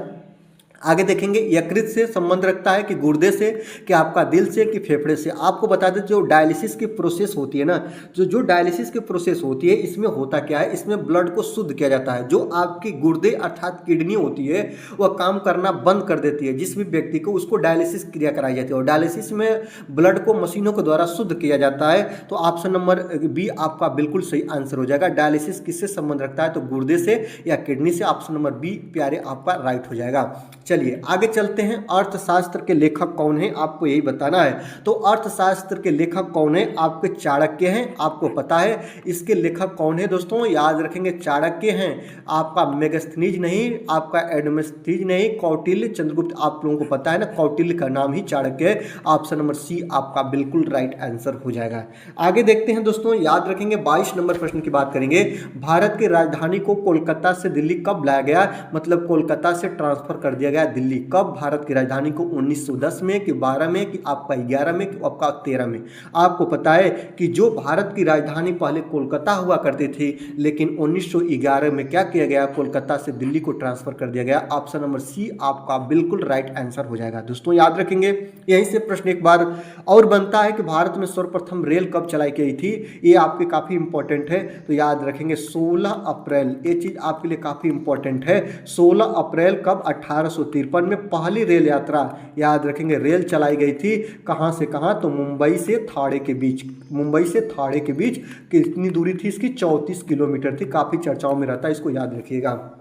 आगे देखेंगे यकृत से संबंध रखता है कि गुर्दे से, कि आपका दिल से, कि फेफड़े से। आपको बता दें जो डायलिसिस की प्रोसेस होती है ना, जो डायलिसिस की प्रोसेस होती है, इसमें होता क्या है, इसमें ब्लड को शुद्ध किया जाता है। जो आपकी गुर्दे अर्थात किडनी होती है वह काम करना बंद कर देती है जिस भी व्यक्ति को, उसको डायलिसिस क्रिया कराई जाती है। और डायलिसिस में ब्लड को मशीनों के द्वारा शुद्ध किया जाता है। तो ऑप्शन नंबर बी आपका बिल्कुल सही आंसर हो जाएगा। डायलिसिस किससे संबंध रखता है, तो गुर्दे से या किडनी से। ऑप्शन नंबर बी प्यारे आपका राइट हो जाएगा। चलिए आगे चलते हैं। अर्थशास्त्र के लेखक कौन है, आपको यही बताना है। तो अर्थशास्त्र के लेखक कौन है, आपके चाणक्य हैं, आपको पता है। इसके लेखक कौन है दोस्तों, याद रखेंगे चाणक्य हैं। आपका मेगस्थनीज नहीं, आपका एडमेस्थनीज नहीं, कौटिल्य चंद्रगुप्त, आप लोगों को पता है ना, कौटिल्य का नाम ही चाणक्य है। ऑप्शन नंबर सी आपका बिल्कुल राइट आंसर हो जाएगा। आगे देखते हैं दोस्तों, याद रखेंगे 22 नंबर प्रश्न की बात करेंगे। भारत की राजधानी को कोलकाता से दिल्ली कब लाया गया, मतलब कोलकाता से ट्रांसफर कर दिया गया दिल्ली। कब भारत की राजधानी को, 1910 में, कि 12 में, कि आपका 11 में, कि आपका 13 में। आपको पता है कि जो भारत की राजधानी पहले कोलकाता हुआ करती थी, लेकिन 1911 में क्या किया गया, कोलकाता से दिल्ली को ट्रांसफर कर दिया गया। ऑप्शन नंबर सी आपका बिल्कुल राइट आंसर हो जाएगा। दोस्तों याद रखेंगे, यहीं से प्रश्न एक बार और बनता है कि भारत में सर्वप्रथम रेल कब चलाई गई थी। ये आपके काफी इंपॉर्टेंट है, तो याद रखेंगे 16 अप्रैल। ये चीज आपके लिए काफी इंपॉर्टेंट है। 16 अप्रैल कब, 1853 में पहली रेल यात्रा, याद रखेंगे, रेल चलाई गई थी। कहां से कहां, तो मुंबई से थाड़े के बीच। मुंबई से थाड़े के बीच कितनी दूरी थी इसकी, 34 किलोमीटर थी। काफी चर्चाओं में रहता है, इसको याद रखिएगा।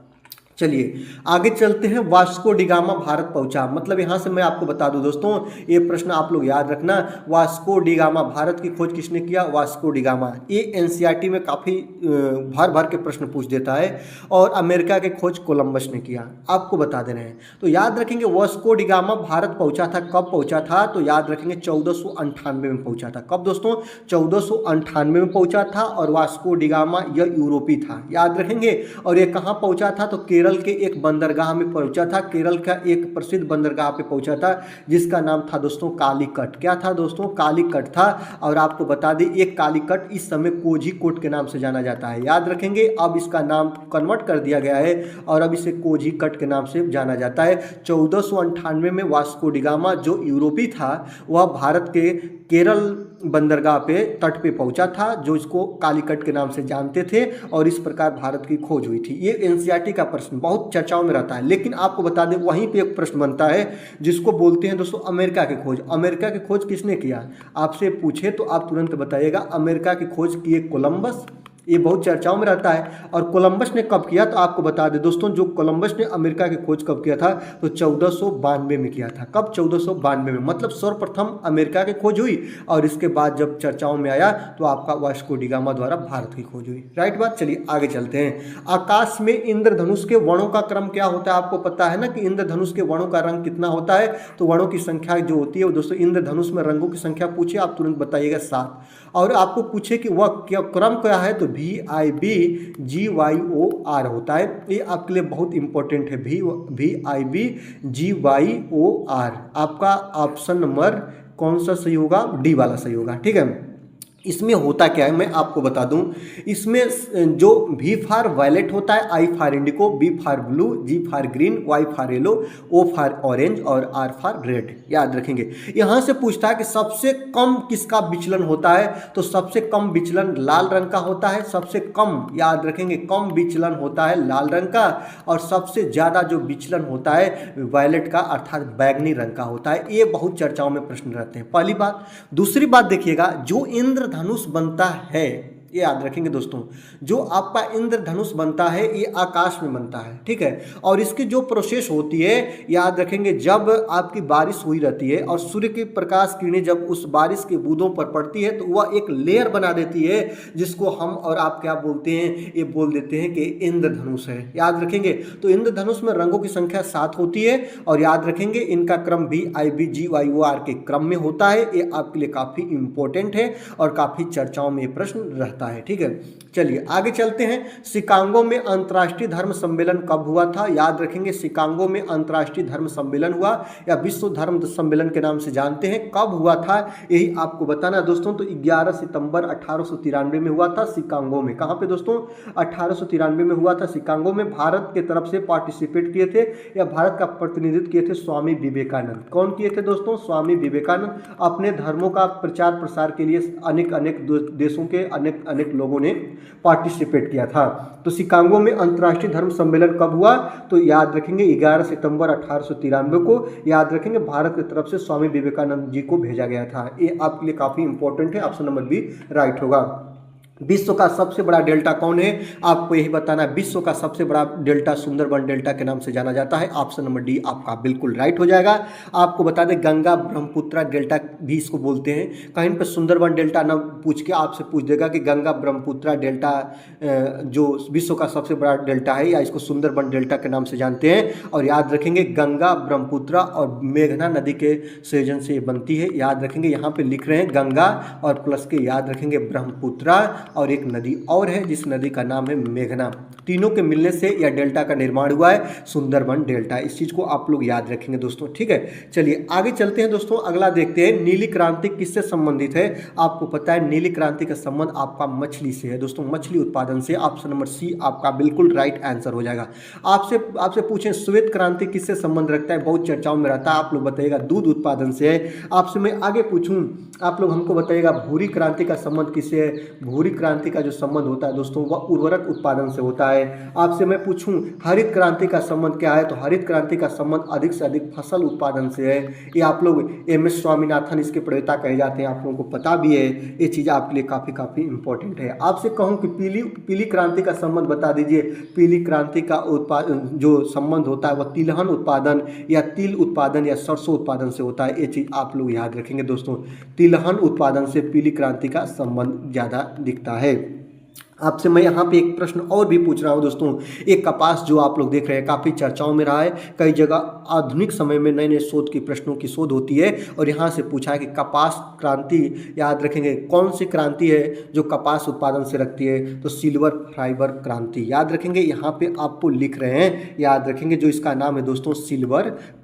चलिए आगे चलते हैं। वास्को डिगामा भारत पहुंचा, मतलब यहां से मैं आपको बता दूं दोस्तों, ये प्रश्न आप लोग याद रखना। वास्को डिगामा, भारत की खोज किसने किया, वास्को डिगामा। ये एनसीईआरटी में काफी भर भर के प्रश्न पूछ देता है। और अमेरिका की खोज कोलंबस ने किया, आपको बता दे रहे हैं। तो याद रखेंगे वास्को डिगामा भारत पहुंचा था, कब पहुंचा था, तो याद रखेंगे 1498 में पहुंचा था। कब दोस्तों, 1498 में पहुंचा था। और वास्को डिगामा यह यूरोपी था, याद रखेंगे। और ये कहां पहुंचा था, तो केरल के एक बंदरगाह में पहुंचा था। केरल का एक प्रसिद्ध बंदरगाह पे पहुंचा था जिसका नाम था दोस्तों कालीकट। क्या था दोस्तों, कालीकट था। और आपको बता दें एक कालीकट इस समय कोझीकोड के नाम से जाना जाता है, याद रखेंगे। अब इसका नाम कन्वर्ट कर दिया गया है और अब इसे कोझीकट के नाम से जाना जाता है। 1498 में वास्को डिगामा जो यूरोपी था वह भारत के केरल बंदरगाह पे तट पे पहुंचा था, जो इसको कालीकट के नाम से जानते थे। और इस प्रकार भारत की खोज हुई थी। ये एनसीईआरटी का प्रश्न बहुत चर्चाओं में रहता है। लेकिन आपको बता दें वहीं पे एक प्रश्न बनता है जिसको बोलते हैं दोस्तों अमेरिका की खोज। अमेरिका की खोज किसने किया, आपसे पूछे तो आप तुरंत बताइएगा। अमेरिका की खोज किए कोलंबस, ये बहुत चर्चाओं में रहता है। और कोलंबस ने कब किया, तो आपको बता दें दोस्तों, जो कोलंबस ने अमेरिका की खोज कब किया था, तो 1492 में किया था। कब, 1492 में, मतलब सर्वप्रथम अमेरिका की खोज हुई। और इसके बाद जब चर्चाओं में आया तो आपका वास्को डिगामा द्वारा भारत की खोज हुई। राइट बात। चलिए आगे चलते हैं। आकाश में इंद्रधनुष के वर्णों का क्रम क्या होता है, आपको पता है ना कि इंद्रधनुष के वर्णों का रंग कितना होता है। तो वर्णों की संख्या जो होती है वो दोस्तों, इंद्रधनुष में रंगों की संख्या पूछे आप तुरंत बताइएगा 7। और आपको पूछे कि वह क्या क्रम क्या है, तो VIBGYOR होता है। ये आपके लिए बहुत इंपॉर्टेंट है, VIBGYOR। आपका ऑप्शन नंबर कौन सा सही होगा, डी वाला सही होगा, ठीक है। इसमें होता क्या है मैं आपको बता दूं, इसमें जो V फॉर वायलेट होता है, I for indigo, B for blue, G for green, Y for yellow, O for orange और R फॉर रेड, याद रखेंगे। यहां से पूछता है कि सबसे कम किसका विचलन होता है, तो सबसे कम विचलन लाल रंग का होता है। सबसे कम, याद रखेंगे, कम विचलन होता है लाल रंग का। और सबसे ज्यादा जो विचलन होता है वायलेट का अर्थात बैगनी रंग का होता है। ये बहुत चर्चाओं में प्रश्न रहते हैं, पहली बात। दूसरी बात देखिएगा, जो इंद्रधनुष बनता है, ये याद रखेंगे दोस्तों, जो आपका इंद्रधनुष बनता है ये आकाश में बनता है, ठीक है। और इसकी जो प्रोसेस होती है, याद रखेंगे, जब आपकी बारिश हुई रहती है और सूर्य की प्रकाश किरणें जब उस बारिश के बूंदों पर पड़ती है तो वह एक लेयर बना देती है जिसको हम और आप क्या बोलते हैं, ये बोल देते हैं कि इंद्रधनुष है, याद रखेंगे। तो इंद्रधनुष में रंगों की संख्या 7 होती है। और याद रखेंगे इनका क्रम भी IBGYOR के क्रम में होता है। ये आपके लिए काफी इंपॉर्टेंट है और काफी चर्चाओं में प्रश्न रहता है। जाता है। ठीक है, चलिए आगे चलते हैं। शिकागो में अंतर्राष्ट्रीय धर्म सम्मेलन कब हुआ था? याद रखेंगे, शिकागो में अंतर्राष्ट्रीय धर्म सम्मेलन हुआ या विश्व धर्म सम्मेलन के नाम से जानते हैं, कब हुआ था यही आपको बताना है दोस्तों। तो 11 सितंबर 1893 में हुआ था शिकागो में। कहाँ पे दोस्तों? 1893 में हुआ था शिकागो में। भारत के तरफ से पार्टिसिपेट किए थे या भारत का प्रतिनिधित्व किए थे स्वामी विवेकानंद। कौन किए थे दोस्तों? स्वामी विवेकानंद। अपने धर्मों का प्रचार प्रसार के लिए अनेक अनेक देशों के अनेक अनेक लोगों ने पार्टिसिपेट किया था। तो शिकागो में अंतर्राष्ट्रीय धर्म सम्मेलन कब हुआ? तो याद रखेंगे 11 सितंबर 1893 को। याद रखेंगे भारत की तरफ से स्वामी विवेकानंद जी को भेजा गया था। ये आपके लिए काफी इंपॉर्टेंट है, ऑप्शन नंबर बी राइट होगा। विश्व का सबसे बड़ा डेल्टा कौन है? आपको यही बताना है। विश्व का सबसे बड़ा डेल्टा सुंदरबन डेल्टा के नाम से जाना जाता है। ऑप्शन नंबर डी आपका बिल्कुल राइट हो जाएगा। आपको बता दें गंगा ब्रह्मपुत्रा डेल्टा भी इसको बोलते हैं। कहीं पर सुंदरबन डेल्टा ना पूछ के आपसे पूछ देगा कि गंगा ब्रह्मपुत्रा डेल्टा जो विश्व का सबसे बड़ा डेल्टा है या इसको सुंदरबन डेल्टा के नाम से जानते हैं। और याद रखेंगे गंगा ब्रह्मपुत्रा और मेघना नदी के संयोजन से बनती है। याद रखेंगे यहाँ पे लिख रहे हैं गंगा और प्लस के याद रखेंगे ब्रह्मपुत्रा और एक नदी और है जिस नदी का नाम है मेघना। तीनों के मिलने से यह डेल्टा का निर्माण हुआ है सुंदरबन डेल्टा। इस चीज को आप लोग याद रखेंगे दोस्तों। ठीक है, चलिए आगे चलते हैं दोस्तों। अगला देखते हैं नीली क्रांति किससे संबंधित है? आपको पता है नीली क्रांति का संबंध आपका मछली से है दोस्तों, मछली उत्पादन से। ऑप्शन नंबर सी आपका बिल्कुल राइट आंसर हो जाएगा। आपसे पूछें श्वेत क्रांति किससे संबंध रखता है? बहुत चर्चाओं में रहता है, आप लोग बताइएगा दूध उत्पादन से है। आपसे मैं आगे पूछूं, आप लोग हमको बताइएगा भूरी क्रांति का संबंध किससे है? भूरी क्रांति का जो संबंध होता है दोस्तों वह उर्वरक उत्पादन से होता है। आपसे मैं पूछूं हरित क्रांति का संबंध क्या है? तो हरित क्रांति का संबंध अधिक से अधिक फसल उत्पादन से है। ये आप लोग एम.एस. स्वामीनाथन इसके प्रणेता कहे जाते हैं, आप लोगों को पता भी है। ये चीज आपके लिए काफी इंपॉर्टेंट है। आपसे कहूं कि पीली क्रांति का संबंध बता दीजिए। पीली क्रांति का उत्पादन जो संबंध होता है वह तिलहन उत्पादन या तिल उत्पादन या सरसों उत्पादन से होता है। ये चीज आप लोग याद रखेंगे दोस्तों, तिलहन उत्पादन से पीली क्रांति का संबंध ज्यादा दिखता है। आपसे मैं यहाँ पे एक प्रश्न और भी पूछ रहा हूँ दोस्तों। एक कपास जो आप लोग देख रहे हैं काफ़ी चर्चाओं में रहा है, कई जगह आधुनिक समय में नए नए शोध की प्रश्नों की शोध होती है और यहाँ से पूछा है कि कपास क्रांति याद रखेंगे कौन सी क्रांति है जो कपास उत्पादन से रखती है? तो सिल्वर फाइबर क्रांति। याद रखेंगे यहाँ पे आपको लिख रहे हैं, याद रखेंगे जो इसका नाम है दोस्तों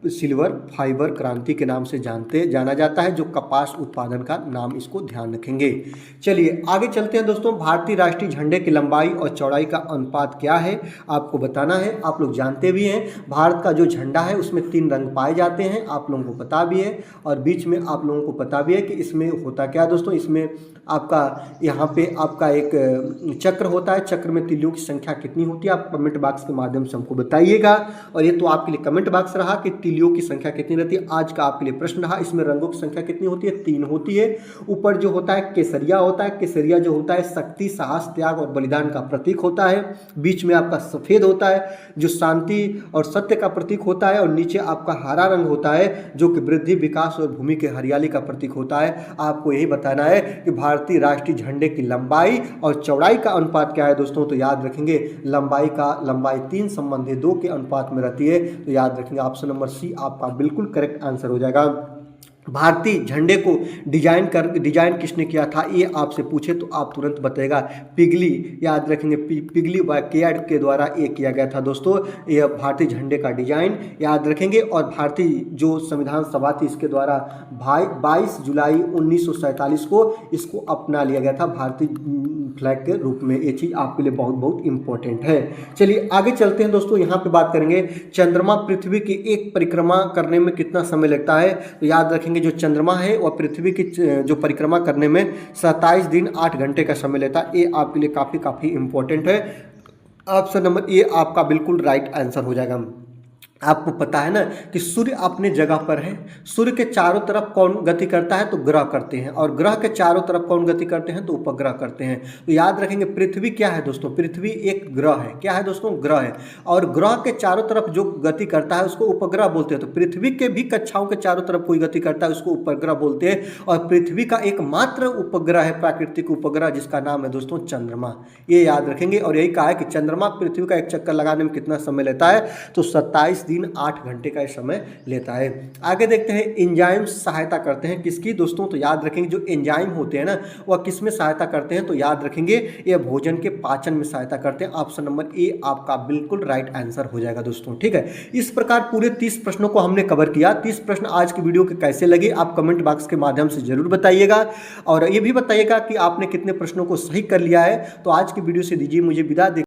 सिल्वर फाइबर क्रांति के नाम से जाना जाता है, जो कपास उत्पादन का नाम, इसको ध्यान रखेंगे। चलिए आगे चलते हैं दोस्तों। भारतीय राष्ट्रीय झंडे की लंबाई और चौड़ाई का अनुपात क्या है? आपको बताना है। आप लोग जानते भी हैं भारत का जो झंडा है उसमें 3 रंग पाए जाते हैं, आप लोगों को पता भी है। और बीच में आप लोगों को पता भी है कि इसमें होता क्या है दोस्तों, इसमें आपका यहाँ पे आपका एक चक्र होता है। चक्र में तिलियों की संख्या कितनी होती है? आप कमेंट बॉक्स के माध्यम से हमको बताइएगा। और ये तो आपके लिए कमेंट बॉक्स रहा कि तिलियों की संख्या कितनी रहती है। आज का आपके लिए प्रश्न रहा, इसमें रंगों की संख्या कितनी होती है? 3 होती है। ऊपर जो होता है केसरिया होता है। केसरिया जो होता है शक्ति, साहस, त्याग और बलिदान का प्रतीक होता है। बीच में आपका सफेद होता है जो शांति और सत्य का प्रतीक होता है। और नीचे आपका हरा रंग होता है जो कि वृद्धि, विकास और भूमि के हरियाली का प्रतीक होता है। आपको यही बताना है कि भारतीय राष्ट्रीय झंडे की लंबाई और चौड़ाई का अनुपात क्या है दोस्तों। तो याद रखेंगे लंबाई 3 संबंधी 2 के अनुपात में रहती है। तो याद रखेंगे ऑप्शन नंबर सी आपका बिल्कुल करेक्ट आंसर हो जाएगा। भारतीय झंडे को डिजाइन किसने किया था? ये आपसे पूछे तो आप तुरंत बताएगा पिगली। याद रखेंगे पिगली वाकयार्ड के द्वारा ये किया गया था दोस्तों, यह भारतीय झंडे का डिजाइन याद रखेंगे। और भारतीय जो संविधान सभा थी इसके द्वारा 22 जुलाई 1947 को इसको अपना लिया गया था भारतीय फ्लैग के रूप में। ये चीज़ आपके लिए बहुत इंपॉर्टेंट है। चलिए आगे चलते हैं दोस्तों। यहाँ पे बात करेंगे चंद्रमा पृथ्वी की एक परिक्रमा करने में कितना समय लगता है? तो याद रखेंगे जो चंद्रमा है वह पृथ्वी की जो परिक्रमा करने में 27 दिन 8 घंटे का समय लेता है। ये आपके लिए काफ़ी इंपॉर्टेंट है। ऑप्शन नंबर ए आपका बिल्कुल राइट आंसर हो जाएगा। आपको पता है ना कि सूर्य अपने जगह पर है। सूर्य के चारों तरफ कौन गति करता है? तो ग्रह करते हैं। और ग्रह के चारों तरफ कौन गति करते हैं? तो उपग्रह करते हैं। तो याद रखेंगे पृथ्वी क्या है दोस्तों? पृथ्वी एक ग्रह है। क्या है दोस्तों? ग्रह है। और ग्रह के चारों तरफ जो गति करता है उसको उपग्रह बोलते हैं। तो पृथ्वी के भी कक्षाओं के चारों तरफ कोई गति करता है उसको उपग्रह बोलते हैं। और पृथ्वी का एकमात्र उपग्रह है प्राकृतिक उपग्रह जिसका नाम है दोस्तों चंद्रमा। ये याद रखेंगे। और यही कहा है कि चंद्रमा पृथ्वी का एक चक्कर लगाने में कितना समय लेता है? तो 27 दिन 8 घंटे का समय लेता है। आगे देखते हैं एंजाइम्स सहायता करते हैं किसकी दोस्तों, तो याद रखेंगे जो एंजाइम होते हैं ना वह किस में सहायता करते हैं, तो याद रखेंगे ये भोजन के पाचन में सहायता करते हैं। ऑप्शन नंबर ए आपका बिल्कुल राइट आंसर हो जाएगा दोस्तों। ठीक है, इस प्रकार पूरे 30 प्रश्नों को हमने कवर किया। 30 प्रश्न आज की वीडियो के कैसे लगे आप कमेंट बॉक्स के माध्यम से जरूर बताइएगा और ये भी बताइएगा कि आपने कितने प्रश्नों को सही कर लिया है। तो आज की वीडियो से दीजिए मुझे विदा।